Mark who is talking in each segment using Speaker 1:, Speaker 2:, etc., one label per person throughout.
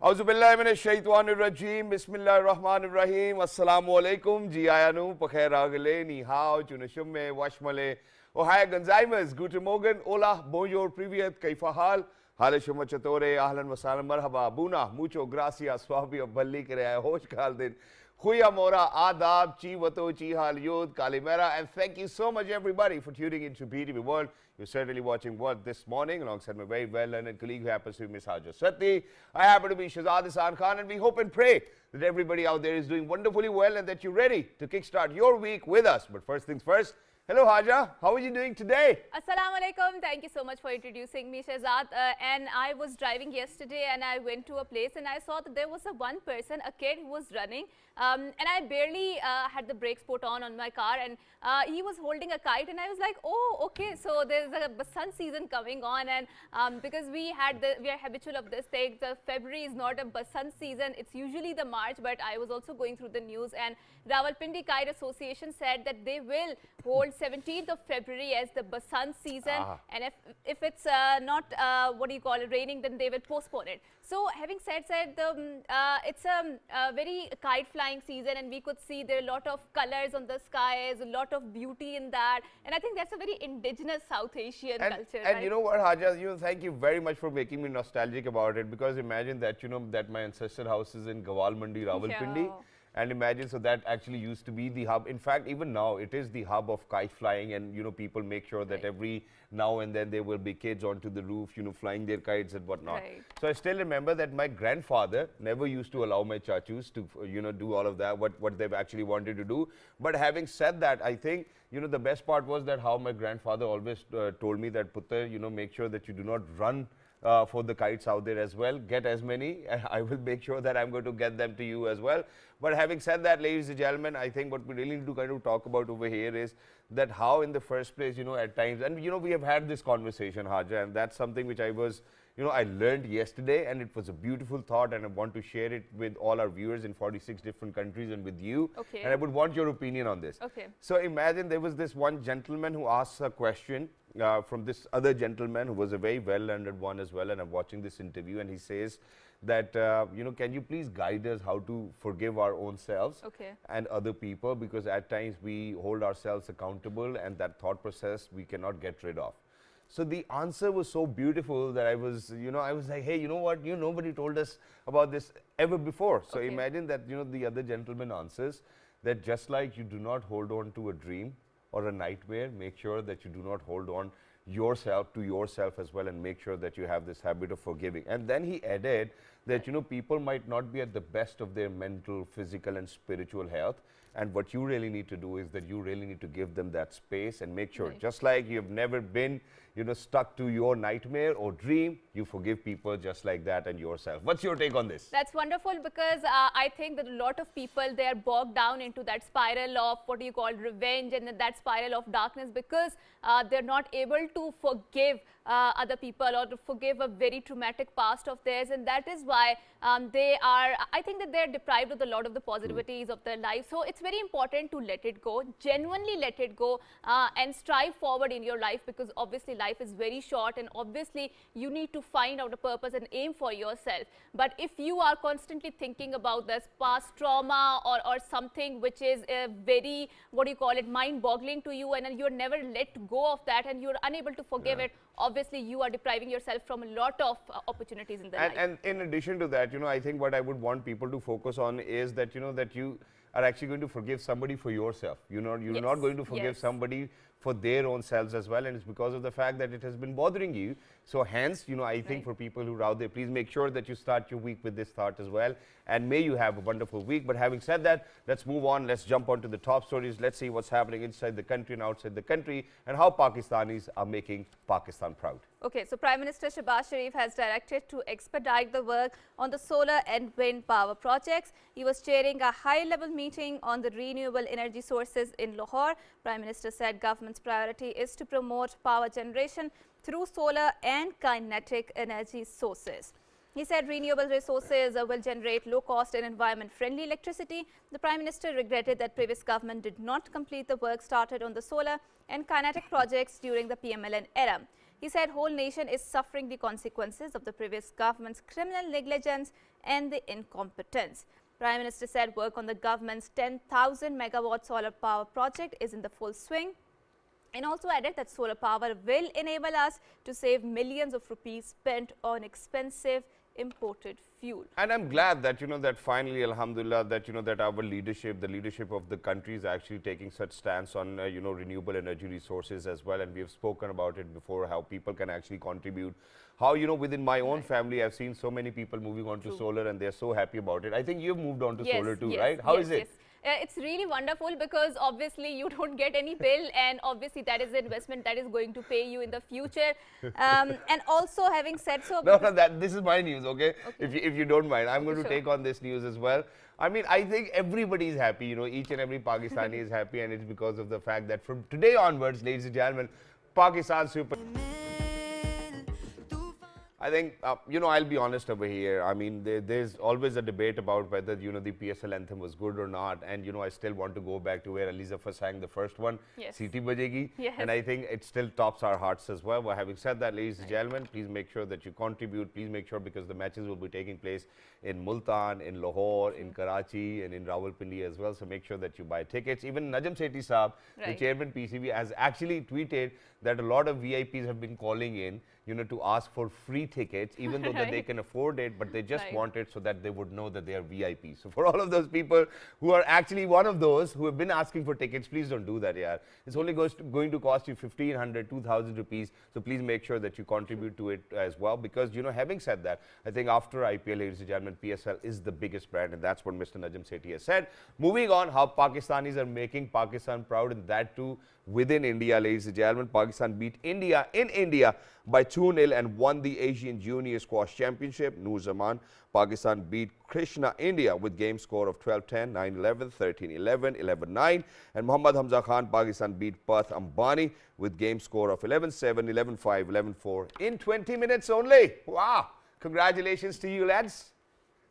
Speaker 1: Auzubillahiminash-shaytanir-rajim, Bismillahir-Rahmanir-Rahim, Assalamualaikum, Ji Ayanu, Pakhair Agale, Ni Hao, Chunashumme, Washmale, Ohaya Gonzaimas, Guten Morgen, Hola, Bonjour, Privyet, Kaifa Hal, Hale Shuma Chatore, Ahlan Wasalam, Marhaba, Buna, Mucho Gracias, Swabhi, Balli Kare, Hosh Khaldin, Khuya Mora, Adab, Chi Wato, Chi Hal Yud, Kalimera, and thank you so much, everybody, for tuning into BTV World. You're certainly watching World this morning alongside my very well-learned colleague who happens to be Miss Haja Sati. I happen to be Shahzad Hasan Khan, and we hope and pray that everybody out there is doing wonderfully well and that you're ready to kickstart your week with us. But first things first, hello Haja, how are you doing today?
Speaker 2: Assalamu alaikum. Thank you so much for introducing me, Shahzad. And I was driving yesterday and I went to a place and I saw that there was one person, a kid who was running. And I barely had the brakes put on my car, and he was holding a kite, and I was like, oh, okay, so there's a sun season coming on, and because we are habitual of this thing, the February is not a sun season, it's usually the March, but I was also going through the news, and Rawalpindi Kite Association said that they will hold 17th of February as the Basan season, and if it's not, raining, then they will postpone it. So having said it's a very kite flying season, and we could see there are a lot of colors on the skies, a lot of beauty in that, and I think that's a very indigenous South Asian culture.
Speaker 1: And right? You know what, Haja, thank you very much for making me nostalgic about it, because imagine that, that my ancestor house is in Gawal Mandi, Rawalpindi. Yeah. And imagine, so that actually used to be the hub. In fact, even now, it is the hub of kite flying, and, people make sure that every now and then there will be kids onto the roof, flying their kites and whatnot. Right. So I still remember that my grandfather never used to allow my chachus to, do all of that, what they've actually wanted to do. But having said that, I think, the best part was that how my grandfather always told me that, Putter, make sure that you do not run for the kites out there as well. Get as many. I will make sure that I'm going to get them to you as well. But having said that, ladies and gentlemen, I think what we really need to kind of talk about over here is that how in the first place, at times, and we have had this conversation, Haja, and that's something which I was, I learned yesterday, and it was a beautiful thought, and I want to share it with all our viewers in 46 different countries and with you. Okay. And I would want your opinion on this. Okay. So imagine there was this one gentleman who asked a question from this other gentleman who was a very well-learned one as well, and I'm watching this interview, and he says that, can you please guide us how to forgive our own selves and other people, because at times we hold ourselves accountable, and that thought process we cannot get rid of. So the answer was so beautiful that I was, I was like, hey, you know what, nobody told us about this ever before. So imagine that, the other gentleman answers that just like you do not hold on to a dream or a nightmare, make sure that you do not hold on yourself to yourself as well, and make sure that you have this habit of forgiving. And then he added that, people might not be at the best of their mental, physical and spiritual health. And what you really need to do is that you really need to give them that space and make sure, just like you've never been, stuck to your nightmare or dream, you forgive people just like that and yourself. What's your take on this?
Speaker 2: That's wonderful, because I think that a lot of people, they are bogged down into that spiral of revenge and that spiral of darkness, because they're not able to forgive other people or to forgive a very traumatic past of theirs, and that is why I think that they're deprived of a lot of the positivities of their life. So it's very important to let it go, genuinely let it go, and strive forward in your life, because obviously life is very short, and obviously you need to find out a purpose and aim for yourself. But if you are constantly thinking about this past trauma or something which is very, mind-boggling to you, and then you're never let go of that, and you're unable to forgive it, obviously you are depriving yourself from a lot of opportunities in the life.
Speaker 1: And in addition to that, I think what I would want people to focus on is that, that you are actually going to forgive somebody for yourself. You're not going to forgive somebody for their own selves as well, and it's because of the fact that it has been bothering you. So hence, I think for people who are out there, please make sure that you start your week with this thought as well, and may you have a wonderful week. But having said that, let's move on. Let's jump on to the top stories. Let's see what's happening inside the country and outside the country, and how Pakistanis are making Pakistan proud.
Speaker 2: Okay, so Prime Minister Shehbaz Sharif has directed to expedite the work on the solar and wind power projects. He was chairing a high-level meeting on the renewable energy sources in Lahore. Prime Minister said government's priority is to promote power generation through solar and kinetic energy sources. He said renewable resources will generate low-cost and environment-friendly electricity. The Prime Minister regretted that previous government did not complete the work started on the solar and kinetic projects during the PMLN era. He said whole nation is suffering the consequences of the previous government's criminal negligence and the incompetence. Prime Minister said work on the government's 10,000 megawatt solar power project is in the full swing, and also added that solar power will enable us to save millions of rupees spent on expensive imported fuel.
Speaker 1: And I'm glad that, that finally, alhamdulillah, that, that our leadership, the leadership of the country is actually taking such stance on, renewable energy resources as well. And we have spoken about it before, how people can actually contribute. How, within my own family, I've seen so many people moving on to solar and they're so happy about it. I think you've moved on to solar too, right? How is it?
Speaker 2: It's really wonderful because obviously you don't get any bill, and obviously that is an investment that is going to pay you in the future. And also, having said so,
Speaker 1: this is my news, okay? If you don't mind, I'm going to take on this news as well. I mean, I think everybody is happy, each and every Pakistani is happy, and it's because of the fact that from today onwards, ladies and gentlemen, Pakistan Super. I think, I'll be honest over here. I mean, there's always a debate about whether, the PSL anthem was good or not. And, I still want to go back to where Ali Zafar sang the first one, Siti Bajegi. And I think it still tops our hearts as well. But having said that, ladies and gentlemen, please make sure that you contribute. Please make sure, because the matches will be taking place in Multan, in Lahore, in Karachi, and in Rawalpindi as well. So make sure that you buy tickets. Even Najam Sethi Saab, the chairman PCB, has actually tweeted that a lot of VIPs have been calling in, to ask for free tickets, even though that they can afford it, but they just want it so that they would know that they are VIPs. So for all of those people who are actually one of those who have been asking for tickets, please don't do that, yeah. It's only going to cost you 1,500, 2,000 rupees. So please make sure that you contribute to it as well, because, having said that, I think after IPL, ladies and gentlemen, PSL is the biggest brand, and that's what Mr. Najam Sethi has said. Moving on, how Pakistanis are making Pakistan proud, and that too within India, ladies and gentlemen. Pakistan beat India in India by 2-0 and won the Asian Junior Squash Championship. Noor Zaman, Pakistan beat Krishna India with game score of 12-10, 9-11, 13-11, 11-9. And Muhammad Hamza Khan, Pakistan beat Path Ambani with game score of 11-7, 11-5, 11-4 in 20 minutes only. Wow! Congratulations to you, lads.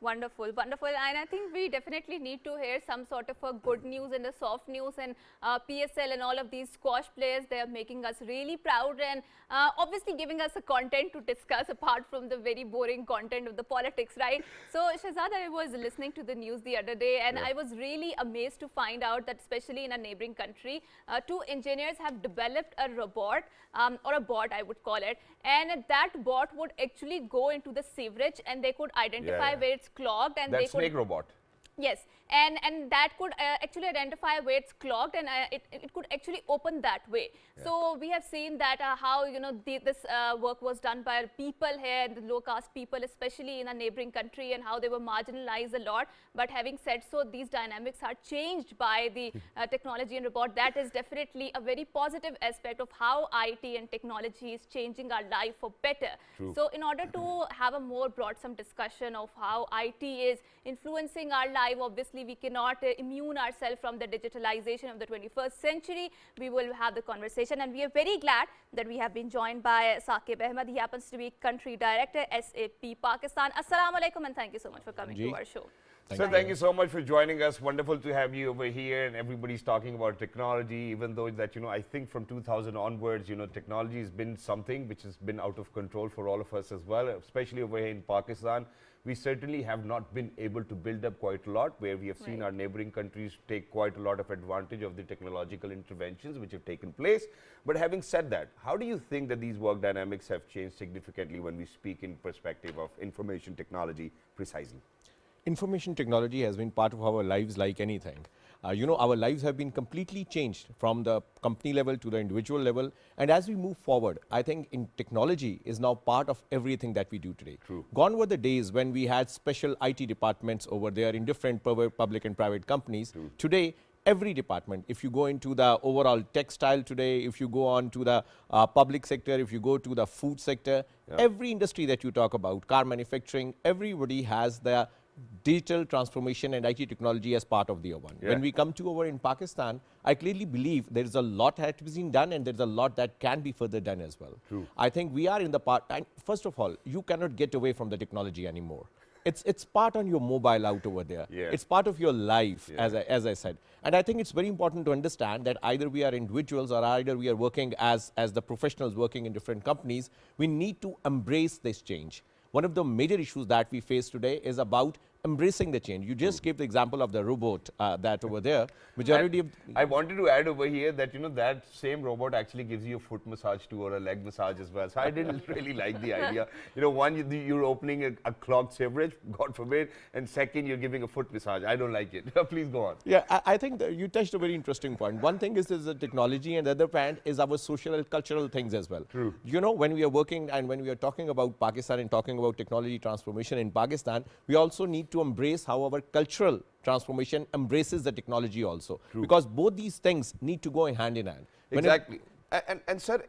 Speaker 2: Wonderful, wonderful. And I think we definitely need to hear some sort of a good news and the soft news, and PSL and all of these squash players, they are making us really proud, and obviously giving us a content to discuss apart from the very boring content of the politics, right? So Shahzad, I was listening to the news the other day, and I was really amazed to find out that especially in a neighboring country, 2 engineers have developed a robot, or a bot I would call it, and that bot would actually go into the sewerage and they could identify where it's clogged, and
Speaker 1: that snake robot.
Speaker 2: Yes, and that could actually identify where it's clogged, and it could actually open that way. So we have seen that how this work was done by people here, the low caste people, especially in a neighboring country, and how they were marginalized a lot. But having said so, these dynamics are changed by the technology and robot. That is definitely a very positive aspect of how IT and technology is changing our life for better. So in order to have a more broadsome discussion of how IT is influencing our life, obviously we cannot immune ourselves from the digitalization of the 21st century. We will have the conversation, and we are very glad that we have been joined by Saqib Ahmed. He happens to be Country Director, SAP Pakistan. Assalamu alaikum, and thank you so much for coming to our show.
Speaker 1: Thank you so much for joining us. Wonderful to have you over here, and everybody's talking about technology, even though that, I think from 2000 onwards, technology has been something which has been out of control for all of us as well, especially over here in Pakistan. We certainly have not been able to build up quite a lot, where we have seen our neighboring countries take quite a lot of advantage of the technological interventions which have taken place. But having said that, how do you think that these work dynamics have changed significantly when we speak in perspective of information technology precisely?
Speaker 3: Information technology has been part of our lives like anything. Our lives have been completely changed from the company level to the individual level. And as we move forward, I think technology is now part of everything that we do today. Gone were the days when we had special IT departments over there in different public and private companies. Today, every department, if you go into the overall textile today, if you go on to the public sector, if you go to the food sector, every industry that you talk about, car manufacturing, everybody has their digital transformation and IT technology as part of the one. When we come to over in Pakistan, I clearly believe there is a lot that has been done, and there's a lot that can be further done as well. I think we are in the part, and first of all, you cannot get away from the technology anymore. It's part on your mobile out over there.
Speaker 1: Yeah.
Speaker 3: It's part of your life,
Speaker 1: Yeah.
Speaker 3: as I said. And I think it's very important to understand that either we are individuals or either we are working as the professionals working in different companies, we need to embrace this change. One of the major issues that we face today is about embracing the change. You just gave the example of the robot that over there. Majority of
Speaker 1: I wanted to add over here that, you know, that same robot actually gives you a foot massage too or a leg massage as well. So I didn't really like the idea. You know, one, you're opening a clogged sewerage, God forbid, and second, you're giving a foot massage. I don't like it. Please go on.
Speaker 3: Yeah, I think that you touched a very interesting point. One thing is the technology, and the other point is our social and cultural things as well.
Speaker 1: True.
Speaker 3: You know, when we are working and when we are talking about Pakistan and talking about technology transformation in Pakistan, we also need to embrace how our cultural transformation embraces the technology also.
Speaker 1: True.
Speaker 3: Because both these things need to go hand in hand.
Speaker 1: Exactly. And sir,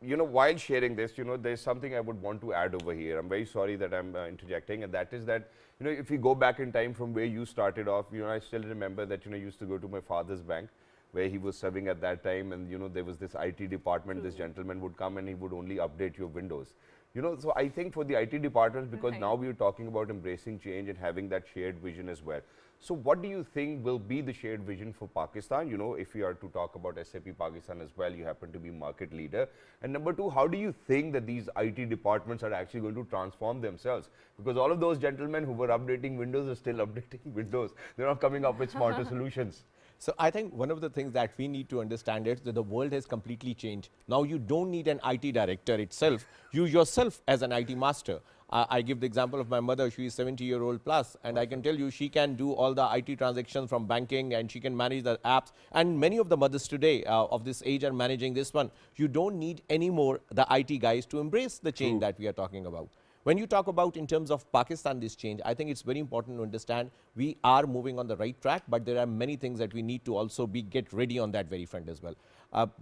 Speaker 1: you know, while sharing this, you know, there's something I would want to add over here. I'm very sorry that I'm interjecting, and that is that, you know, if we go back in time from where you started off, you know, I still remember that, you know, I used to go to my father's bank where he was serving at that time, and, you know, there was this IT department, this gentleman would come and he would only update your Windows. You know, so I think for the IT departments, because now we are talking about embracing change and having that shared vision as well. So what do you think will be the shared vision for Pakistan? You know, if we are to talk about SAP Pakistan as well, you happen to be market leader. And number two, how do you think that these IT departments are actually going to transform themselves? Because all of those gentlemen who were updating Windows are still updating Windows. They're not coming up with smarter solutions.
Speaker 3: So I think one of the things that we need to understand is that the world has completely changed. Now you don't need an IT director itself. You yourself as an IT master. I give the example of my mother. She is 70-year-old plus, and I can tell you she can do all the IT transactions from banking, and she can manage the apps. And many of the mothers today of this age are managing this one. You don't need anymore the IT guys to embrace the change that we are talking about. When you talk about in terms of Pakistan this change, I think it's very important to understand we are moving on the right track, but there are many things that we need to also get ready on that very front as well.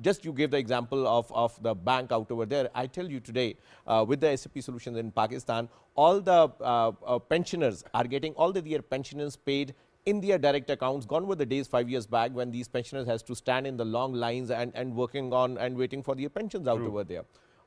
Speaker 3: Just you gave the example of the bank out over there. I tell you today, with the SAP solutions in Pakistan, all the pensioners are getting all their pensioners paid in their direct accounts. Gone were the days 5 years back when these pensioners has to stand in the long lines and working on and waiting for their pensions out over there.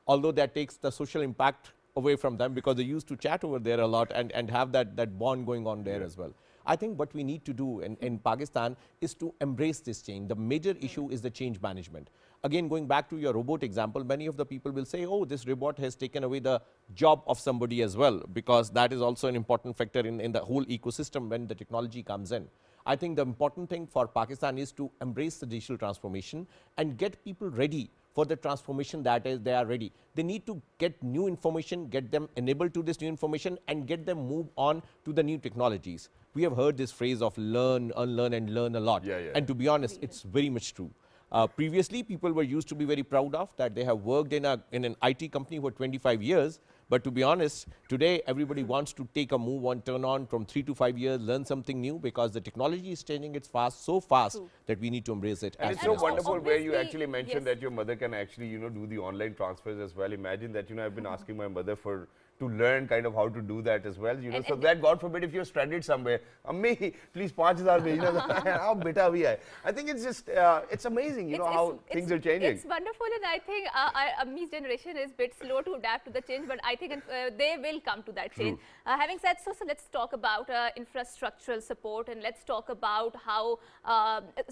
Speaker 3: Although that takes the social impact away from them because they used to chat over there a lot and have that bond going on there as well. I think what we need to do in Pakistan is to embrace this change. The major issue is the change management. Again, going back to your robot example, many of the people will say, oh, this robot has taken away the job of somebody as well, because that is also an important factor in the whole ecosystem when the technology comes in. I think the important thing for Pakistan is to embrace the digital transformation and get people ready for the transformation that is they are ready. They need to get new information, get them enabled to this new information, and get them move on to the new technologies. We have heard this phrase of learn, unlearn, and learn a lot. And to be honest, it's very much true. Previously, people were used to be very proud of that they have worked in an IT company for 25 years. But to be honest, today everybody wants to take a move on, turn on from 3 to 5 years, learn something new, because the technology is changing. It's so fast that we need to embrace it.
Speaker 1: And it's so wonderful where you actually mentioned that your mother can actually, you know, do the online transfers as well. Imagine that, you know, I've been asking my mother to learn kind of how to do that as well, you know, so that God forbid if you're stranded somewhere, Ammi, please 5,000 bhejna, beta bhi hai. I think it's just, it's amazing, you know, how things are changing.
Speaker 2: It's wonderful, and I think Ammi's generation is a bit slow to adapt to the change, but I think they will come to that change. Having said so, let's talk about infrastructural support, and let's talk about how,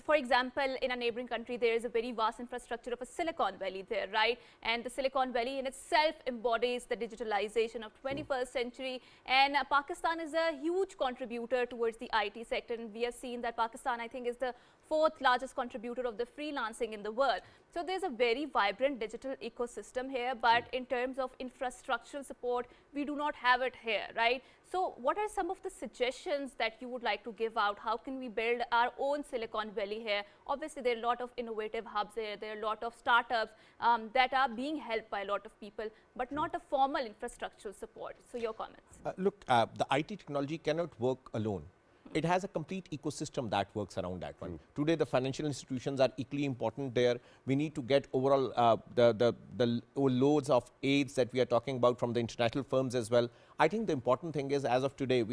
Speaker 2: for example, in a neighboring country, there is a very vast infrastructure of a Silicon Valley there, right? And the Silicon Valley in itself embodies the digitalization of 21st century, and Pakistan is a huge contributor towards the IT sector, and we have seen that Pakistan, I think, is the 4th largest contributor of the freelancing in the world. So there's a very vibrant digital ecosystem here, but in terms of infrastructural support, we do not have it here, right? So what are some of the suggestions that you would like to give out? How can we build our own Silicon Valley here? Obviously, there are a lot of innovative hubs here. There are a lot of startups that are being helped by a lot of people, but not a formal infrastructural support. So your comments.
Speaker 3: Look, the IT technology cannot work alone. It has a complete ecosystem that works around that one. Today, the financial institutions are equally important there. We need to get overall the loads of aids that we are talking about from the international firms as well. I think the important thing is, as of today,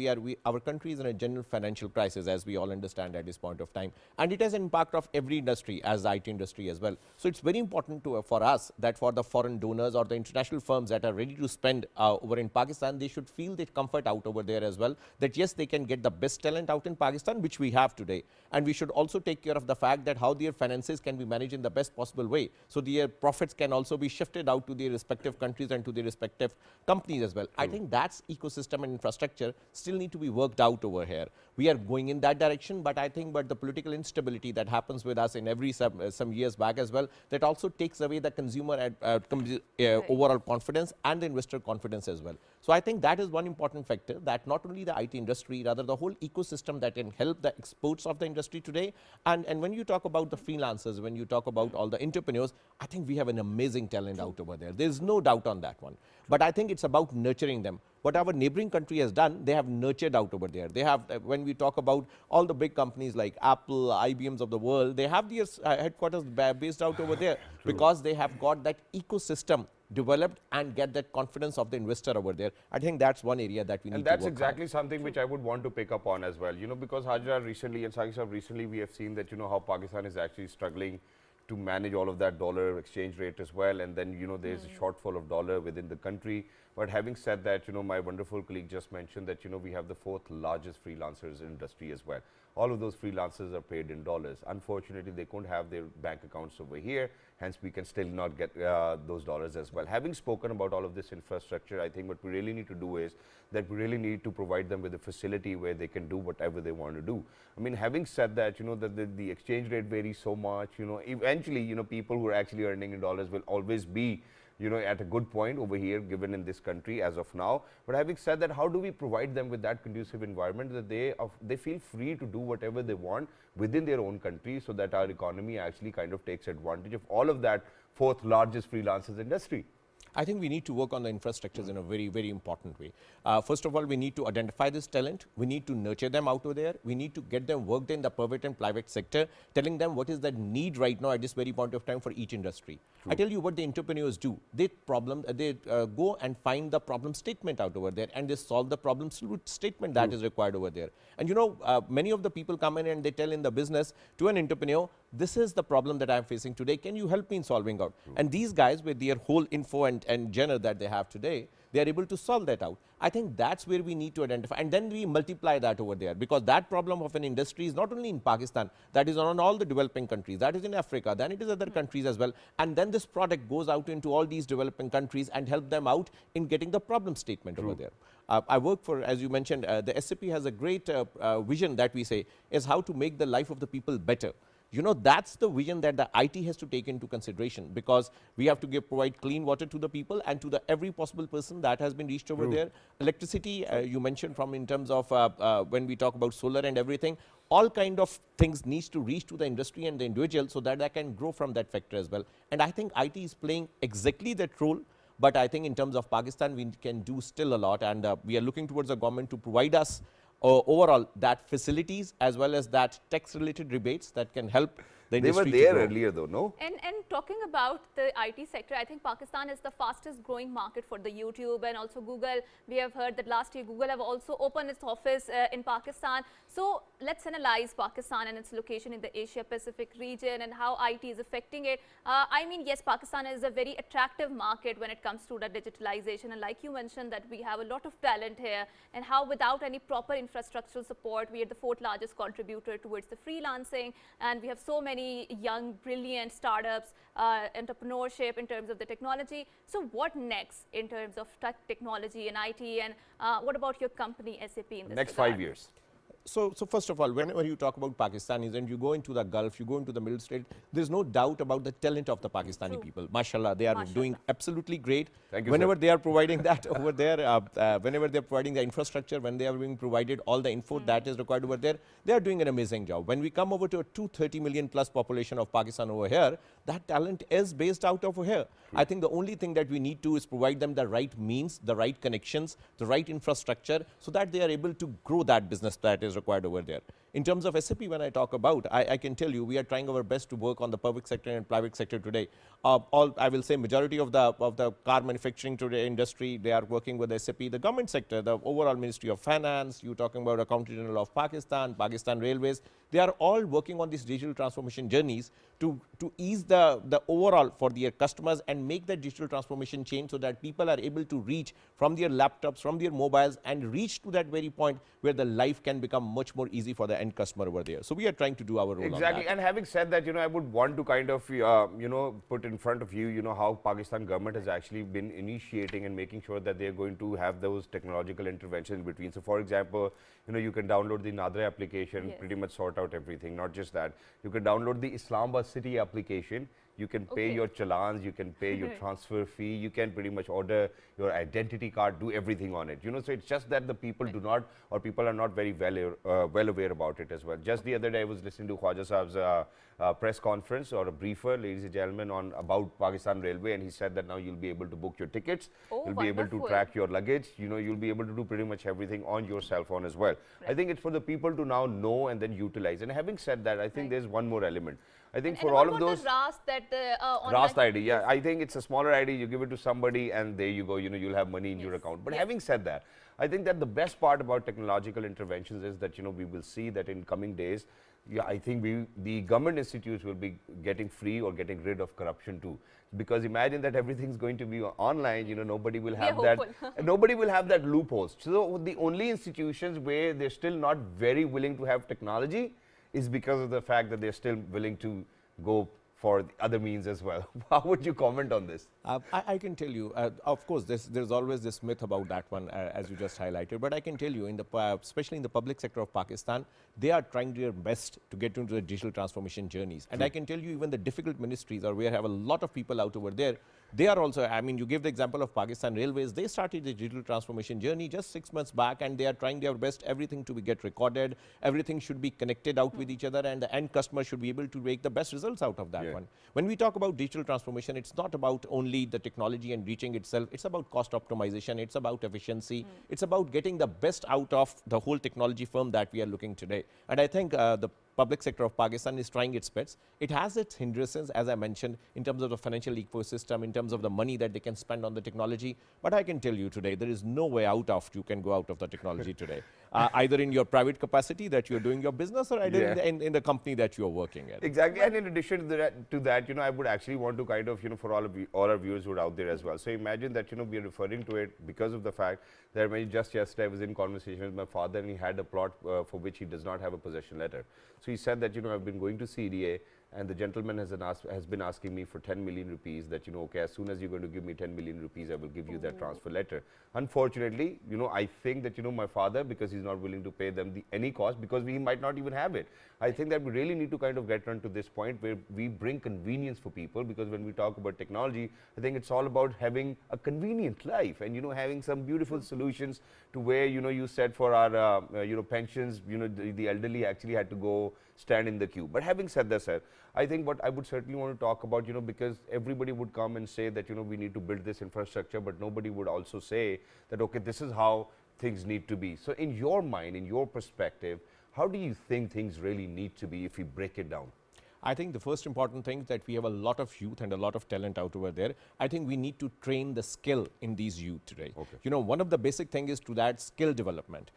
Speaker 3: our country is in a general financial crisis, as we all understand at this point of time, and it has an impact of every industry, as the IT industry as well. So it's very important for us that for the foreign donors or the international firms that are ready to spend over in Pakistan, they should feel that comfort out over there as well, that yes, they can get the best talent out in Pakistan, which we have today. And we should also take care of the fact that how their finances can be managed in the best possible way. So their profits can also be shifted out to their respective countries and to their respective companies as well. I think that's ecosystem and infrastructure still need to be worked out over here. We are going in that direction, but I think the political instability that happens with us in every some years back as well, that also takes away the consumer overall confidence and the investor confidence as well. So I think that is one important factor, that not only the IT industry, rather the whole ecosystem that can help the exports of the industry today. And when you talk about the freelancers, when you talk about all the entrepreneurs, I think we have an amazing talent out over there. There's no doubt on that one. But I think it's about nurturing them. What our neighboring country has done, they have nurtured out over there. They have, when we talk about all the big companies like Apple, IBMs of the world, they have their headquarters based out over there because they have got that ecosystem developed and get that confidence of the investor over there. I think that's one area that we need to work on.
Speaker 1: And that's exactly something which I would want to pick up on as well. You know, because Hajra recently and Saqib Sahab recently, we have seen that, you know, how Pakistan is actually struggling to manage all of that dollar exchange rate as well. And then, you know, there's a shortfall of dollar within the country. But having said that, you know, my wonderful colleague just mentioned that, you know, we have the 4th largest freelancers industry as well. All of those freelancers are paid in dollars. Unfortunately, they couldn't have their bank accounts over here. Hence, we can still not get those dollars as well. Having spoken about all of this infrastructure, I think what we really need to do is that we really need to provide them with a facility where they can do whatever they want to do. I mean, having said that, you know, that the exchange rate varies so much, you know, eventually, you know, people who are actually earning in dollars will always be, you know, at a good point over here given in this country as of now. But having said that, how do we provide them with that conducive environment that they feel free to do whatever they want within their own country, so that our economy actually kind of takes advantage of all of that 4th largest freelancers industry?
Speaker 3: I think we need to work on the infrastructures in a very, very important way. First of all, we need to identify this talent. We need to nurture them out over there. We need to get them worked in the private and private sector, telling them what is the need right now at this very point of time for each industry. True. I tell you what the entrepreneurs do. They go and find the problem statement out over there, and they solve the problem statement that is required over there. And you know, many of the people come in and they tell in the business to an entrepreneur, this is the problem that I'm facing today. Can you help me in solving out? True. And these guys, with their whole info and genre that they have today, they are able to solve that out. I think that's where we need to identify, and then we multiply that over there, because that problem of an industry is not only in Pakistan, that is on all the developing countries, that is in Africa, then it is other countries as well, and then this product goes out into all these developing countries and help them out in getting the problem statement over there. I work for, as you mentioned, the SAP has a great vision that we say is how to make the life of the people better. You know, that's the vision that the IT has to take into consideration, because we have to provide clean water to the people and to the every possible person that has been reached over there. Electricity, you mentioned from in terms of when we talk about solar and everything, all kind of things needs to reach to the industry and the individual so that they can grow from that factor as well. And I think IT is playing exactly that role. But I think in terms of Pakistan, we can do still a lot, and we are looking towards the government to provide us overall that facilities as well as that tax-related rebates that can help the industry.
Speaker 1: They were there earlier though, no?
Speaker 2: And talking about the IT sector, I think Pakistan is the fastest growing market for the YouTube and also Google. We have heard that last year Google have also opened its office in Pakistan. So let's analyze Pakistan and its location in the Asia Pacific region and how IT is affecting it. I mean, yes, Pakistan is a very attractive market when it comes to the digitalization, and like you mentioned that we have a lot of talent here, and how without any proper infrastructural support, we are the 4th largest contributor towards the freelancing, and we have so many young, brilliant startups, entrepreneurship in terms of the technology. So what next in terms of technology and IT, and what about your company SAP in this
Speaker 1: next
Speaker 2: regard?
Speaker 1: 5 years?
Speaker 3: So first of all, whenever you talk about Pakistanis and you go into the Gulf, you go into the Middle East, there's no doubt about the talent of the Pakistani people. Mashallah, they are doing absolutely great.
Speaker 1: Thank you,
Speaker 3: whenever
Speaker 1: sir.
Speaker 3: They are providing that over there, whenever they're providing the infrastructure, when they are being provided all the info that is required over there, they are doing an amazing job. When we come over to a 230 million plus population of Pakistan over here, that talent is based out over here. I think the only thing that we need to is provide them the right means, the right connections, the right infrastructure, so that they are able to grow that business that is required over there. In terms of SAP, when I talk about, I can tell you, we are trying our best to work on the public sector and private sector today. I will say majority of the car manufacturing today industry, they are working with SAP. The government sector, the overall Ministry of Finance, you talking about Accountant General of Pakistan, Pakistan Railways, they are all working on these digital transformation journeys to ease the overall for their customers and make that digital transformation change so that people are able to reach from their laptops, from their mobiles, and reach to that very point where the life can become much more easy for the end customer over there. So we are trying to do our role
Speaker 1: Exactly.
Speaker 3: on that.
Speaker 1: And having said that, I would want to kind of, put in front of you, how Pakistan government has actually been initiating and making sure that they are going to have those technological interventions in between. So, for example, you can download the Nadra application,
Speaker 2: Yes.
Speaker 1: pretty much sort out everything. Not just that, you can download the Islamabad city application. You can pay your challans, you can pay your transfer fee, you can pretty much order your identity card, do everything on it. So it's just that the people do not, or people are not very well aware about it as well. Just the other day, I was listening to Khwaja Saab's press conference or a briefer, ladies and gentlemen, on about Pakistan Railway, and he said that now you'll be able to book your tickets,
Speaker 2: Oh,
Speaker 1: you'll be able to
Speaker 2: wonderful.
Speaker 1: track your luggage, you'll be able to do pretty much everything on your cell phone as well. I think it's for the people to now know and then utilize. And having said that, I think there's one more element. I think for
Speaker 2: And
Speaker 1: all
Speaker 2: what
Speaker 1: of
Speaker 2: about
Speaker 1: those.
Speaker 2: the RAS that online
Speaker 1: Rast ID, yeah. I think it's a smaller ID. You give it to somebody, and there you go. You'll have money in your account. But having said that, I think that the best part about technological interventions is that we will see that in coming days, I think the government institutes will be getting free or getting rid of corruption too. Because imagine that everything's going to be online. Nobody will have that. Nobody will have that loopholes. So the only institutions where they're still not very willing to have technology is because of the fact that they're still willing to go for the other means as well. How would you comment on this?
Speaker 3: I can tell you, of course, there's always this myth about that one, as you just highlighted. But I can tell you, especially in the public sector of Pakistan, they are trying their best to get into the digital transformation journeys. And I can tell you, even the difficult ministries, or where have a lot of people out over there, they are also, I mean, you give the example of Pakistan Railways, they started the digital transformation journey just 6 months back, and they are trying their best, everything to get recorded, everything should be connected out with each other, and the end customer should be able to make the best results out of that one. When we talk about digital transformation, it's not about only the technology and reaching itself, it's about cost optimization, it's about efficiency, it's about getting the best out of the whole technology firm that we are looking today. And I think the public sector of Pakistan is trying its best. It has its hindrances, as I mentioned, in terms of the financial ecosystem, in terms of the money that they can spend on the technology. But I can tell you today, there is no way out of you can go out of the technology today. Either in your private capacity that you're doing your business, or either in the company that you're working at.
Speaker 1: Exactly. And in addition to that, I would actually want to kind of, for all of you, all our viewers who are out there as well. So imagine that, we are referring to it because of the fact that just yesterday I was in conversation with my father, and he had a plot for which he does not have a possession letter. So he said that, I've been going to CDA, and the gentleman has been asking me for 10 million rupees that, okay, as soon as you're going to give me 10 million rupees, I will give you that transfer letter. Unfortunately, I think that, my father, because he's not willing to pay them any cost, because he might not even have it. I think that we really need to kind of get on to this point where we bring convenience for people, because when we talk about technology, I think it's all about having a convenient life and, having some beautiful solutions to where, you said for our, pensions, the elderly actually had to go stand in the queue. But having said that, sir, I think what I would certainly want to talk about, because everybody would come and say that, we need to build this infrastructure, but nobody would also say that, okay, this is how things need to be. So in your mind, in your perspective, how do you think things really need to be if we break it down?
Speaker 3: I think the first important thing is that we have a lot of youth and a lot of talent out over there. I think we need to train the skill in these youth today. Okay. One of the basic things is to that skill development.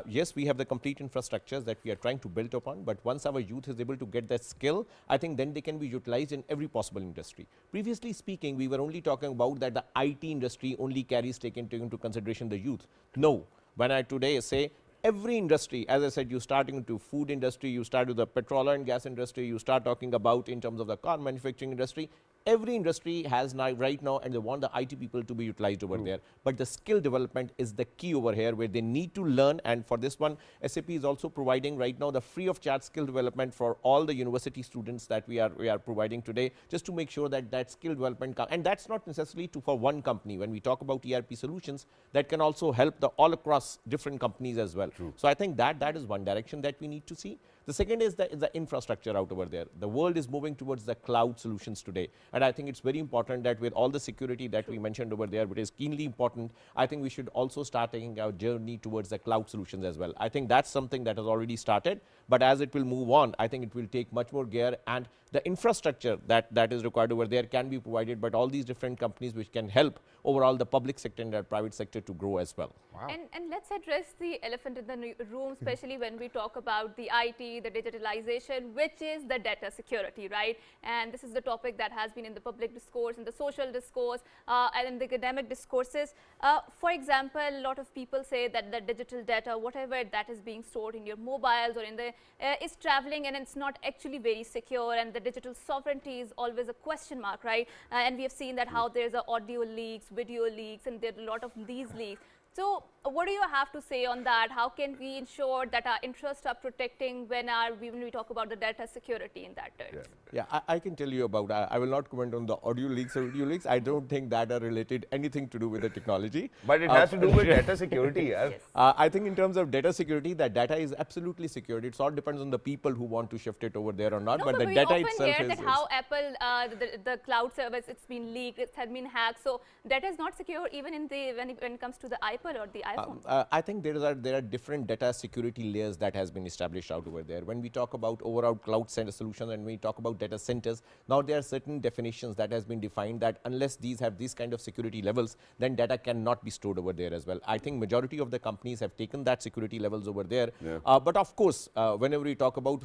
Speaker 3: Yes, we have the complete infrastructures that we are trying to build upon, but once our youth is able to get that skill, I think then they can be utilized in every possible industry. Previously speaking, we were only talking about that the IT industry only carries taken into consideration the youth. No, when I today say every industry, as I said, you starting into food industry, you start with the petrol and gas industry, you start talking about in terms of the car manufacturing industry, every industry has now, right now, and they want the IT people to be utilized over there. But the skill development is the key over here, where they need to learn. And for this one, SAP is also providing right now the free of charge skill development for all the university students that we are providing today, just to make sure that that skill development and that's not necessarily for one company. When we talk about ERP solutions, that can also help all across different companies as well. So I think that is one direction that we need to see. The second is the infrastructure out over there. The world is moving towards the cloud solutions today. And I think it's very important that with all the security that we mentioned over there, which is keenly important, I think we should also start taking our journey towards the cloud solutions as well. I think that's something that has already started, but as it will move on, I think it will take much more gear, and the infrastructure that is required over there can be provided by all these different companies which can help overall the public sector and the private sector to grow as well.
Speaker 1: Wow.
Speaker 2: And let's address the elephant in the room, especially when we talk about the IT, the digitalization, which is the data security, right? And this is the topic that has been in the public discourse, in the social discourse, and in the academic discourses. For example, a lot of people say that the digital data, whatever that is being stored in your mobiles or in the, is traveling, and it's not actually very secure, and the digital sovereignty is always a question mark, right? And we have seen that how there's a audio leaks, video leaks, and there are a lot of these leaks. So what do you have to say on that? How can we ensure that our interests are protecting when we talk about the data security in that terms?
Speaker 3: Yeah, I can tell you about, I will not comment on the audio leaks or video leaks. I don't think that are related anything to do with the technology.
Speaker 1: But it has to do with data security.
Speaker 2: Yes.
Speaker 3: I think in terms of data security, that data is absolutely secured. It all depends on the people who want to shift it over there or not.
Speaker 2: No,
Speaker 3: but the
Speaker 2: we
Speaker 3: data
Speaker 2: often
Speaker 3: itself
Speaker 2: hear
Speaker 3: is.
Speaker 2: that how Apple, the cloud service, it's been leaked, it has been hacked. So data is not secure even in the when it comes to the iPad or the iPhone.
Speaker 3: I think there are different data security layers that has been established out over there. When we talk about overall cloud center solutions and we talk about data centers, now there are certain definitions that has been defined that unless these have these kind of security levels, then data cannot be stored over there as well. I think majority of the companies have taken that security levels over there.
Speaker 1: Yeah.
Speaker 3: But of course, whenever we talk about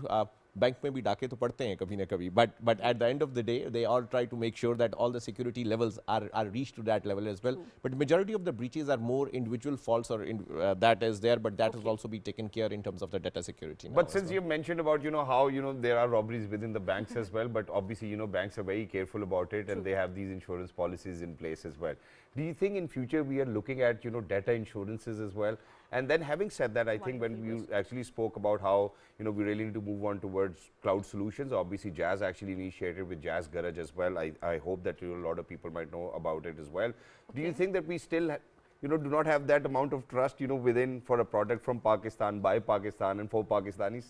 Speaker 3: bank में भी डाके तो पड़ते हैं कभी ना कभी, but at the end of the day they all try to make sure that all the security levels are reached to that level as well. But majority of the breaches are more individual faults or that is there, but that has also be taken care in terms of the data security.
Speaker 1: But since you mentioned about how there are robberies within the banks as well, but obviously banks are very careful about it and they have these insurance policies in place as well. Do you think in future we are looking at data insurances as well? And then having said that, I think when you actually spoke about how we really need to move on towards cloud solutions, obviously Jazz actually initiated with Jazz Garage as well. I hope that a lot of people might know about it as well. Do you think that we still do not have that amount of trust within for a product from Pakistan, by Pakistan and for Pakistanis?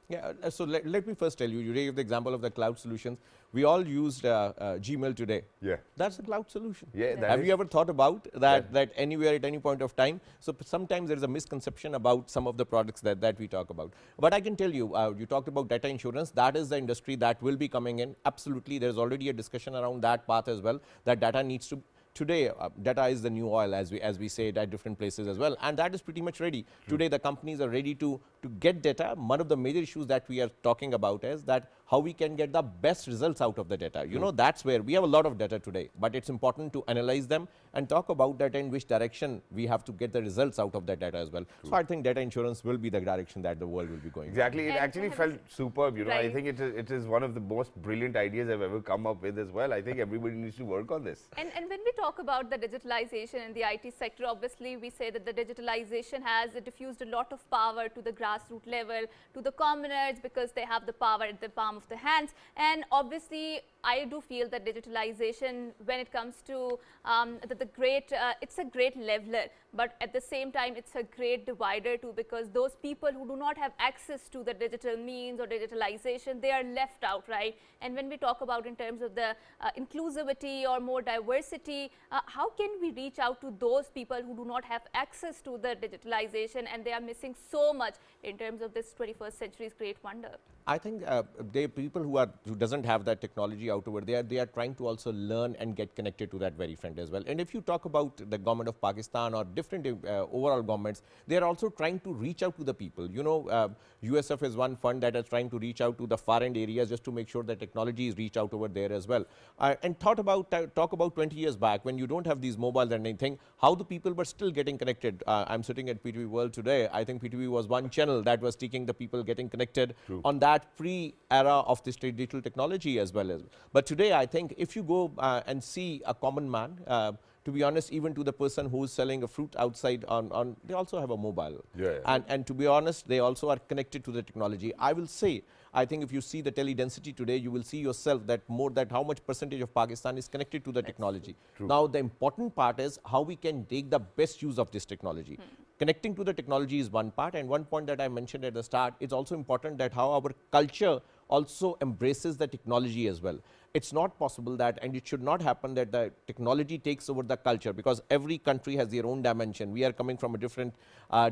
Speaker 3: Yeah, so let me first tell you, you gave the example of the cloud solutions. We all used Gmail today.
Speaker 1: Yeah.
Speaker 3: That's a cloud solution.
Speaker 1: Yeah,
Speaker 3: Have you ever thought about that anywhere at any point of time? So sometimes there is a misconception about some of the products that we talk about. But I can tell you, you talked about data insurance. That is the industry that will be coming in. Absolutely, there's already a discussion around that path as well, that data needs to. Today, data is the new oil, as we say it at different places as well, and that is pretty much ready. Today, the companies are ready to get data. One of the major issues that we are talking about is that how we can get the best results out of the data. That's where we have a lot of data today, but it's important to analyze them and talk about that in which direction we have to get the results out of that data as well. So I think data insurance will be the direction that the world will be going.
Speaker 1: Exactly. It actually felt superb.
Speaker 2: Right.
Speaker 1: I think it is one of the most brilliant ideas I've ever come up with as well. I think everybody needs to work on this.
Speaker 2: And when we talk about the digitalization in the IT sector, obviously we say that the digitalization has diffused a lot of power to the grassroots level, to the commoners, because they have the power at the palm of their hands. And obviously I do feel that digitalization, when it comes to it's a great leveler, but at the same time it's a great divider too, because those people who do not have access to the digital means or digitalization, they are left out, right? And when we talk about in terms of the inclusivity or more diversity, how can we reach out to those people who do not have access to the digitalization and they are missing so much in terms of this 21st century's great wonder?
Speaker 3: I think they people who doesn't have that technology out over there, they are trying to also learn and get connected to that very front as well. And if you talk about the government of Pakistan or different overall governments, they are also trying to reach out to the people. USF is one fund that is trying to reach out to the far end areas just to make sure that technology is reached out over there as well. And talk about 20 years back when you don't have these mobiles and anything, how the people were still getting connected. I'm sitting at PTV World today. I think PTV was one channel that was taking the people getting connected on that pre-era of this digital technology as well. But today, I think if you go and see a common man, to be honest, even to the person who's selling a fruit outside they also have a mobile. And to be honest, they also are connected to the technology. I will say, I think if you see the tele density today, you will see yourself that how much percentage of Pakistan is connected to the technology. Now, the important part is how we can take the best use of this technology. connecting to the technology is one part, and one point that I mentioned at the start, it's also important that how our culture also embraces the technology as well. It's not possible that, and it should not happen that the technology takes over the culture, because every country has their own dimension. We are coming from a different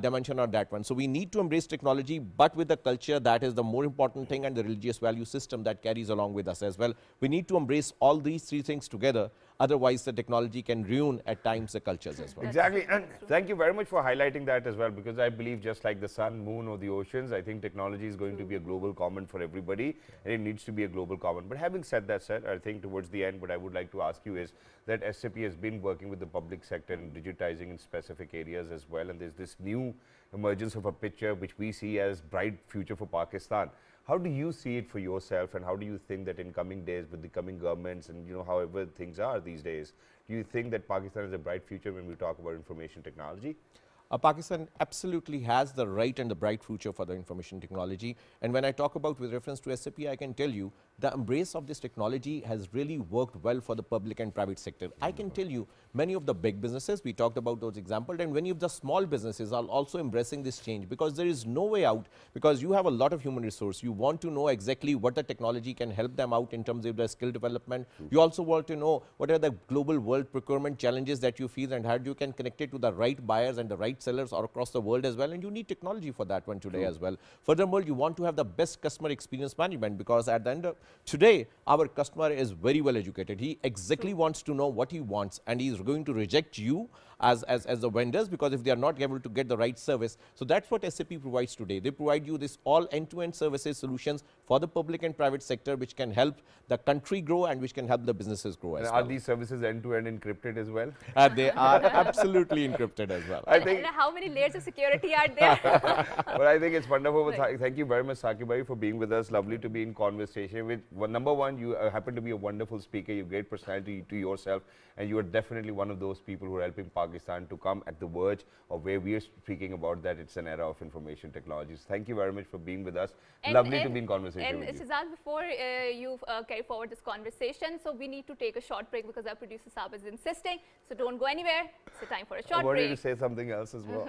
Speaker 3: dimension on that one. So we need to embrace technology, but with the culture, that is the more important thing, and the religious value system that carries along with us as well. We need to embrace all these three things together. Otherwise, the technology can ruin at times the cultures as well.
Speaker 1: Exactly, and thank you very much for highlighting that as well, because I believe just like the sun, moon or the oceans, I think technology is going to be a global common for everybody, and it needs to be a global common. But having said that, sir, I think towards the end what I would like to ask you is that SAP has been working with the public sector and digitizing in specific areas as well, and there's this new emergence of a picture which we see as bright future for Pakistan. How do you see it for yourself, and how do you think that in coming days with the coming governments and however things are these days, do you think that Pakistan has a bright future when we talk about information technology?
Speaker 3: Pakistan absolutely has the right and the bright future for the information technology. And when I talk about with reference to SAP, I can tell you the embrace of this technology has really worked well for the public and private sector. I can tell you many of the big businesses, we talked about those examples, and many of the small businesses are also embracing this change, because there is no way out, because you have a lot of human resource. You want to know exactly what the technology can help them out in terms of their skill development. You also want to know what are the global world procurement challenges that you face, and how you can connect it to the right buyers and the right sellers all across the world as well, and you need technology for that one today as well. Furthermore, you want to have the best customer experience management, because at the end of today, our customer is very well educated. He exactly wants to know what he wants, and he is going to reject you as the vendors, because if they are not able to get the right service. So that's what SAP provides today. They provide you this all end-to-end services solutions for the public and private sector, which can help the country grow and which can help the businesses grow as well.
Speaker 1: Are these services end-to-end encrypted as well?
Speaker 3: They are absolutely encrypted as well.
Speaker 1: I think.
Speaker 2: And how many layers of security are there?
Speaker 1: But I think it's wonderful.
Speaker 2: Right.
Speaker 1: Thank you very much, Saqib bhai, for being with us. Lovely to be in conversation with. Well, number one, you happen to be a wonderful speaker. You have great personality to yourself, and you are definitely one of those people who are helping Pakistan to come at the verge of where we are speaking about that it's an era of information technologies. Thank you very much for being with us. Lovely to be in conversation with you.
Speaker 2: And Shehzad, before you carry forward this conversation, so we need to take a short break because our producer Saab is insisting. So don't go anywhere. It's the time for a short
Speaker 1: I wanted
Speaker 2: break.
Speaker 1: to say something else as well.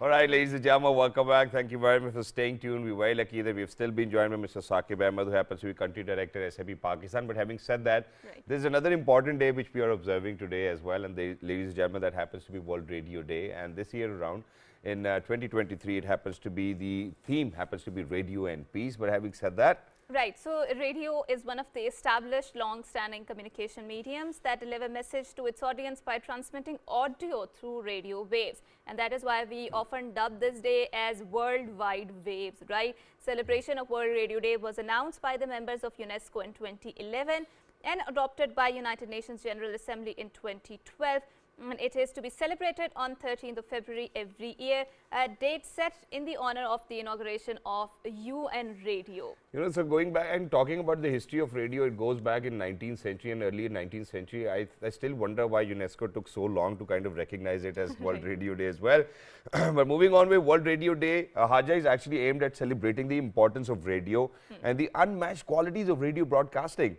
Speaker 1: All right, ladies and gentlemen, welcome back. Thank you very much for staying tuned. We're very lucky that we've still been joined by Mr. Saqib Ahmed, who happens to be Country Director at SAP Pakistan. But having said that, there's another important day which we are observing today as well. And ladies and gentlemen, that happens to be World Radio Day. And this year around, in 2023, it happens to be, the theme happens to be Radio and Peace. But having said that,
Speaker 2: Right. So radio is one of the established long-standing communication mediums that deliver message to its audience by transmitting audio through radio waves. And that is why we often dub this day as Worldwide Waves, right? Celebration of World Radio Day was announced by the members of UNESCO in 2011 and adopted by United Nations General Assembly in 2012. And it is to be celebrated on 13th of February every year, a date set in the honor of the inauguration of UN Radio.
Speaker 1: so going back and talking about the history of radio, it goes back in 19th century and early 19th century. I still wonder why UNESCO took so long to kind of recognize it as World Radio Day as well. But moving on with World Radio Day, Haja is actually aimed at celebrating the importance of radio and the unmatched qualities of radio broadcasting.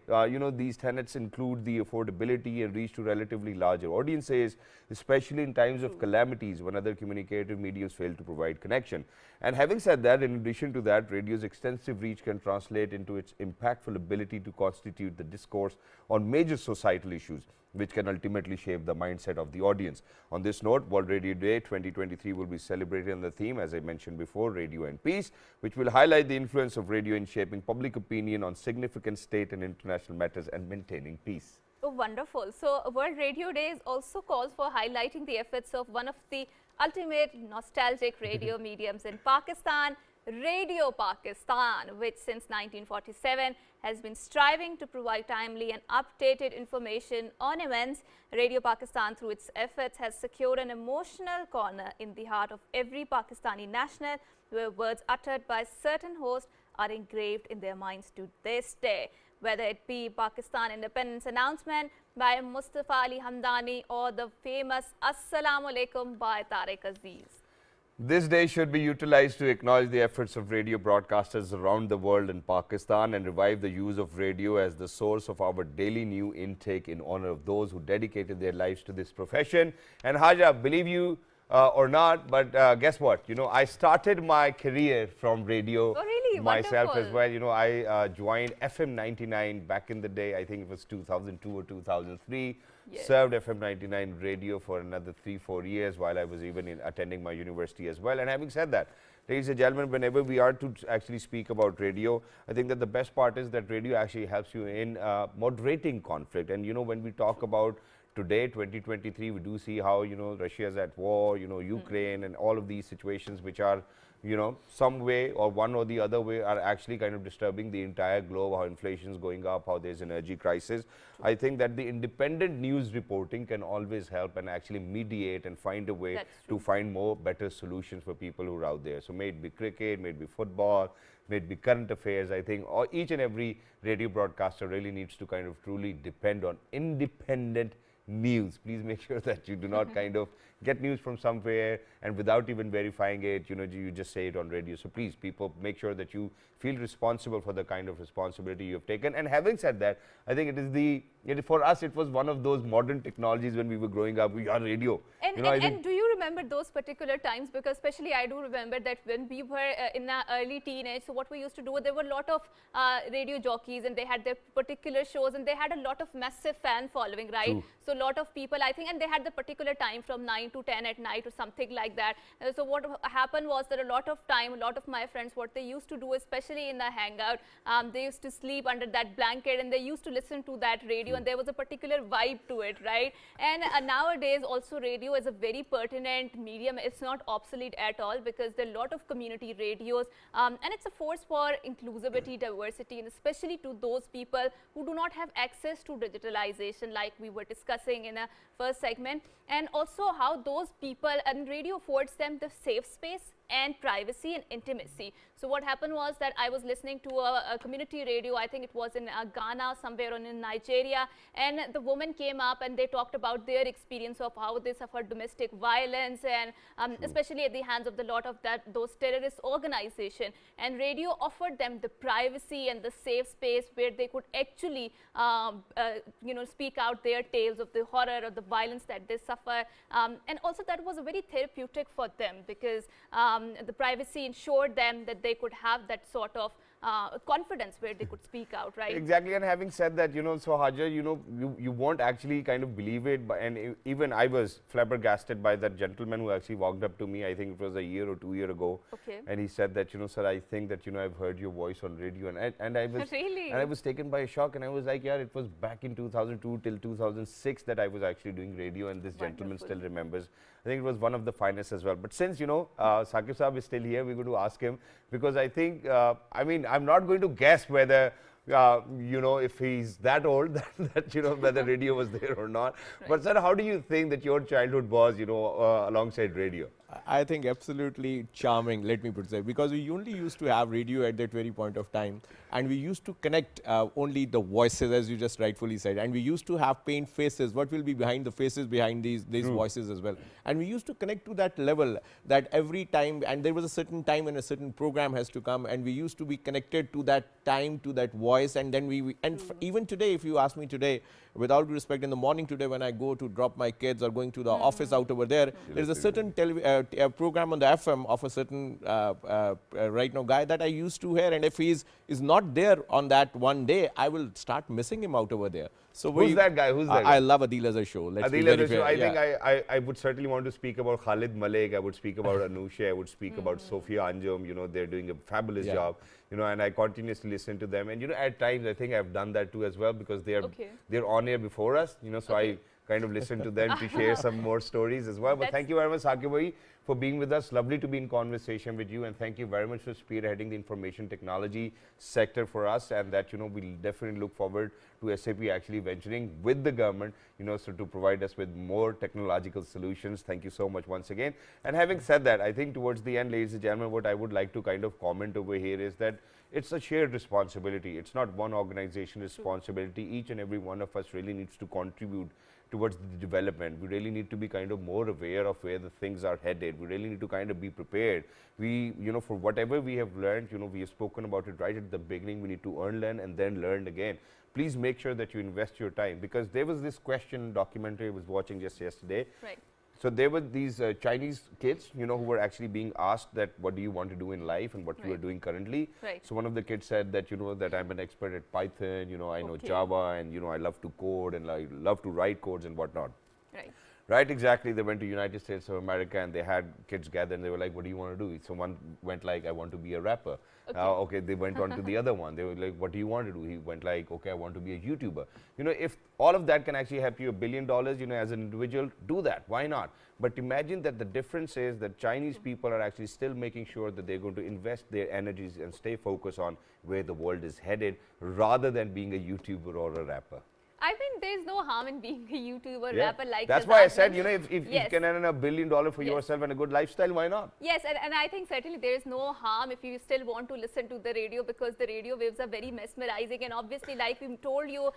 Speaker 1: These tenets include the affordability and reach to relatively larger audiences, especially in times of calamities when other communicative mediums fail to provide connection. And having said that, in addition to that, radio's extensive reach can translate into its impactful ability to constitute the discourse on major societal issues, which can ultimately shape the mindset of the audience. On this note, World Radio Day 2023 will be celebrated on the theme, as I mentioned before, Radio and Peace, which will highlight the influence of radio in shaping public opinion on significant state and international matters and maintaining peace.
Speaker 2: Oh, wonderful. So, World Radio Day also calls for highlighting the efforts of one of the ultimate nostalgic radio mediums in Pakistan, Radio Pakistan, which since 1947 has been striving to provide timely and updated information on events. Radio Pakistan, through its efforts, has secured an emotional corner in the heart of every Pakistani national, where words uttered by certain hosts are engraved in their minds to this day. Whether it be Pakistan independence announcement by Mustafa Ali Hamdani or the famous Assalamu Alaikum by Tariq Aziz.
Speaker 1: This day should be utilized to acknowledge the efforts of radio broadcasters around the world in Pakistan and revive the use of radio as the source of our daily new intake in honor of those who dedicated their lives to this profession. And Haja, believe you or not, but guess what? You know, I started my career from radio myself
Speaker 2: Wonderful.
Speaker 1: as well. You know, I joined FM 99 back in the day. I think it was 2002 or 2003.
Speaker 2: Yes.
Speaker 1: Served FM 99 radio for another 3-4 years while I was even attending my university as well. And having said that, ladies and gentlemen, whenever we are to actually speak about radio, I think that the best part is that radio actually helps you in moderating conflict. And you know, when we talk about today, 2023, we do see how, you know, Russia is at war, you know, Ukraine and all of these situations which are, you know, some way or one or the other way are actually kind of disturbing the entire globe, how inflation is going up, how there's energy crisis. I think that the independent news reporting can always help and actually mediate and find a way to find more better solutions for people who are out there. So may it be cricket, may it be football, may it be current affairs, I think each and every radio broadcaster really needs to kind of truly depend on independent news. Please make sure that you do not kind of get news from somewhere and without even verifying it, you know, you just say it on radio. So please, people, make sure that you feel responsible for the kind of responsibility you have taken. And having said that, I think for us, it was one of those modern technologies when we were growing up. We are radio.
Speaker 2: And,
Speaker 1: you know,
Speaker 2: and do you remember those particular times? Because especially I do remember that when we were in our early teenage, so what we used to do, there were a lot of radio jockeys and they had their particular shows and they had a lot of massive fan following, right?
Speaker 1: True.
Speaker 2: So a lot of people, I think, and they had the particular time from 9 to 10 at night or something like that. So what happened was that a lot of time, a lot of my friends, what they used to do, especially in the hangout, they used to sleep under that blanket and they used to listen to that radio and there was a particular vibe to it, right? And nowadays also radio is a very pertinent medium. It's not obsolete at all because there are a lot of community radios and it's a force for inclusivity, diversity, and especially to those people who do not have access to digitalization like we were discussing in a first segment, and also how those people, and radio affords them the safe space and privacy and intimacy. So what happened was that I was listening to a community radio, I think it was in Ghana, somewhere in Nigeria, and the woman came up and they talked about their experience of how they suffered domestic violence and especially at the hands of the lot of those terrorist organization. And radio offered them the privacy and the safe space where they could actually you know, speak out their tales of the horror or the violence that they suffer. And also that was very therapeutic for them because the privacy ensured them that they could have that sort of confidence where they could speak out, right?
Speaker 1: Exactly. And having said that, you know, so Hajar, you know, you won't actually kind of believe it, but, and even I was flabbergasted by that gentleman who actually walked up to me, I think it was a year or 2 years ago.
Speaker 2: Okay.
Speaker 1: And he said that, you know, sir, I think that, you know, I've heard your voice on radio. And I was
Speaker 2: Really?
Speaker 1: And I was taken by a shock and I was like, yeah, it was back in 2002 till 2006 that I was actually doing radio, and this gentleman still remembers. I think it was one of the finest as well. But since, you know, Saqib Saab is still here, we're going to ask him because I think, I mean, I'm not going to guess whether, you know, if he's that old that, you know, whether radio was there or not. Right. But sir, how do you think that your childhood was, you know, alongside radio?
Speaker 3: I think absolutely charming, let me put it that, because we only used to have radio at that very point of time, and we used to connect only the voices, as you just rightfully said, and we used to have paint faces, what will be behind the faces behind these voices as well. And we used to connect to that level that every time, and there was a certain time when a certain program has to come, and we used to be connected to that time, to that voice, and then even today, if you ask me today, without respect, in the morning today when I go to drop my kids or going to the office out over there, there's a certain program on the FM of a certain right now guy that I used to hear, and if he's not there on that one day, I will start missing him out over there. So
Speaker 1: who's that guy? Who's that?
Speaker 3: I love Adil Azhar show.
Speaker 1: Adil Azhar show. I think I would certainly want to speak about Khalid Malik. I would speak about Anusha. I would speak about Sophia Anjum. You know, they're doing a fabulous job. You know, and I continuously listen to them. And you know, at times I think I've done that too as well because they're on air before us. You know, so I kind of listen to them to share some more stories as well. But thank you very much, Saqib bhai, for being with us. Lovely to be in conversation with you, and thank you very much for spearheading the information technology sector for us, and that, you know, we'll definitely look forward to SAP actually venturing with the government, you know, so to provide us with more technological solutions. Thank you so much once again. And having said that, I think towards the end, ladies and gentlemen, what I would like to kind of comment over here is that it's a shared responsibility. It's not one organization responsibility. Each and every one of us really needs to contribute towards the development. We really need to be kind of more aware of where the things are headed. We really need to kind of be prepared. We, you know, for whatever we have learned, you know, we have spoken about it right at the beginning. We need to learn and then learn again. Please make sure that you invest your time, because there was this question documentary I was watching just yesterday.
Speaker 2: Right.
Speaker 1: So there were these Chinese kids, you know, who were actually being asked that what do you want to do in life and what you are doing currently.
Speaker 2: Right.
Speaker 1: So one of the kids said that, you know, that I'm an expert at Python, you know, I know Java, and, you know, I love to code and I love to write codes and whatnot.
Speaker 2: Right.
Speaker 1: Right, exactly. They went to United States of America and they had kids gather and they were like, what do you want to do? So one went like, I want to be a rapper. Okay, they went on to the other one. They were like, what do you want to do? He went like, okay, I want to be a YouTuber. You know, if all of that can actually help you $1 billion, you know, as an individual, do that. Why not? But imagine that the difference is that Chinese people are actually still making sure that they're going to invest their energies and stay focused on where the world is headed, rather than being a YouTuber or a rapper.
Speaker 2: I mean, there's no harm in being a YouTuber, rapper like
Speaker 1: that's why I
Speaker 2: Shehzad
Speaker 1: said, you know, if you can earn $1 billion for yourself and a good lifestyle, why not?
Speaker 2: Yes, and I think certainly there is no harm if you still want to listen to the radio, because the radio waves are very mesmerizing. And obviously, like we told you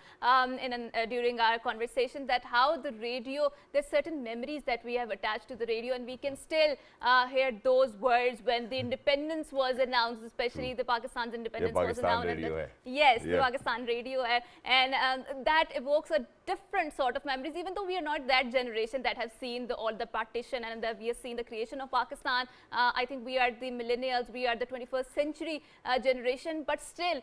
Speaker 2: during our conversation, that how the radio, there's certain memories that we have attached to the radio, and we can still hear those words when the independence was announced, especially the Pakistan's independence was announced.
Speaker 1: Radio,
Speaker 2: the Pakistan radio, and that evokes a different sort of memories, even though we are not that generation that have seen all the partition and that we have seen the creation of Pakistan. I think we are the millennials, we are the 21st century generation, but still,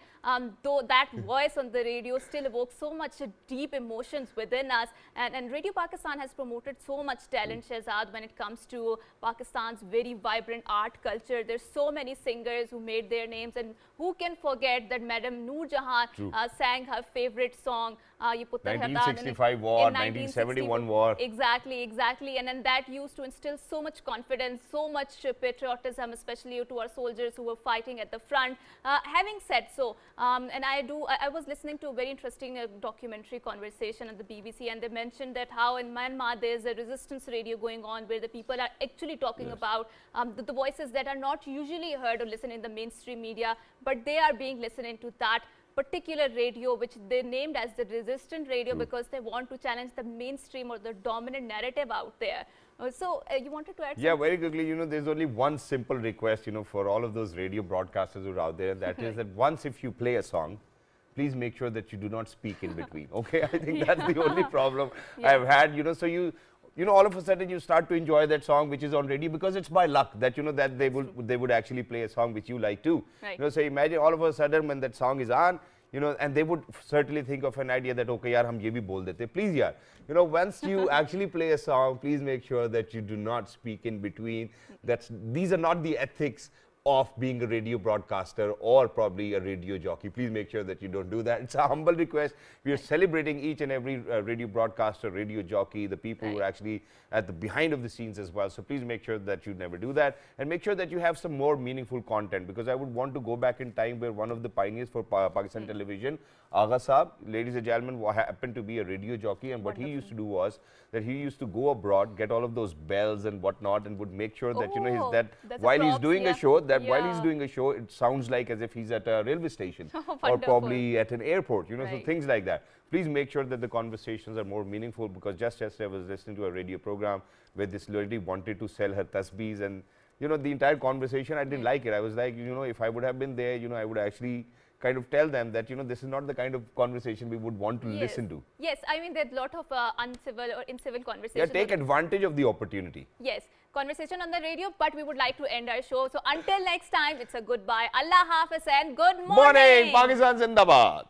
Speaker 2: though that voice on the radio still evokes so much deep emotions within us, and Radio Pakistan has promoted so much talent, Shehzad, when it comes to Pakistan's very vibrant art culture. There's so many singers who made their names, and who can forget that Madam Noor Jahan sang her favorite song,
Speaker 1: 1965 war, 1971 war.
Speaker 2: Exactly. And then that used to instill so much confidence, so much patriotism, especially to our soldiers who were fighting at the front. Having said so, and I was listening to a very interesting documentary conversation at the BBC, and they mentioned that how in Myanmar there's a resistance radio going on, where the people are actually talking about the voices that are not usually heard or listened in the mainstream media, but they are being listened into that particular radio, which they named as the resistant radio, because they want to challenge the mainstream or the dominant narrative out there. So you wanted to add something?
Speaker 1: Yeah, very quickly, you know, there's only one simple request, you know, for all of those radio broadcasters who are out there, and that is that once if you play a song, please make sure that you do not speak in between. Okay, I think that's the only problem I've had, you know. So you know, all of a sudden you start to enjoy that song which is on radio, because it's by luck that, you know, that they would actually play a song which you like too.
Speaker 2: Right.
Speaker 1: You know, so imagine all of a sudden when that song is on, you know, and they would certainly think of an idea that, okay, yaar, hum ye bhi bol dete. Please, yaar. You know, once you actually play a song, please make sure that you do not speak in between. These are not the ethics of being a radio broadcaster or probably a radio jockey. Please make sure that you don't do that. It's a humble request. We are celebrating each and every radio broadcaster, radio jockey, the people who are actually at the behind of the scenes as well. So please make sure that you never do that, and make sure that you have some more meaningful content, because I would want to go back in time where one of the pioneers for Pakistan television, Agha Saab, ladies and gentlemen, happened to be a radio jockey, and what he used to do was that he used to go abroad, get all of those bells and whatnot, and would make sure that, you know, while he's doing a show, while he's doing a show, it sounds like as if he's at a railway station or probably at an airport, you know, so things like that. Please make sure that the conversations are more meaningful, because just yesterday I was listening to a radio program where this lady wanted to sell her tasbees, and, you know, the entire conversation, I didn't like it. I was like, you know, if I would have been there, you know, I would actually kind of tell them that, you know, this is not the kind of conversation we would want to listen to.
Speaker 2: Yes, I mean, there's a lot of uncivil or incivil conversations.
Speaker 1: Yeah, take advantage of the opportunity.
Speaker 2: Yes, conversation on the radio, but we would like to end our show. So until next time, it's a goodbye. Allah Hafiz and good morning.
Speaker 1: Morning, Pakistan Zindabad.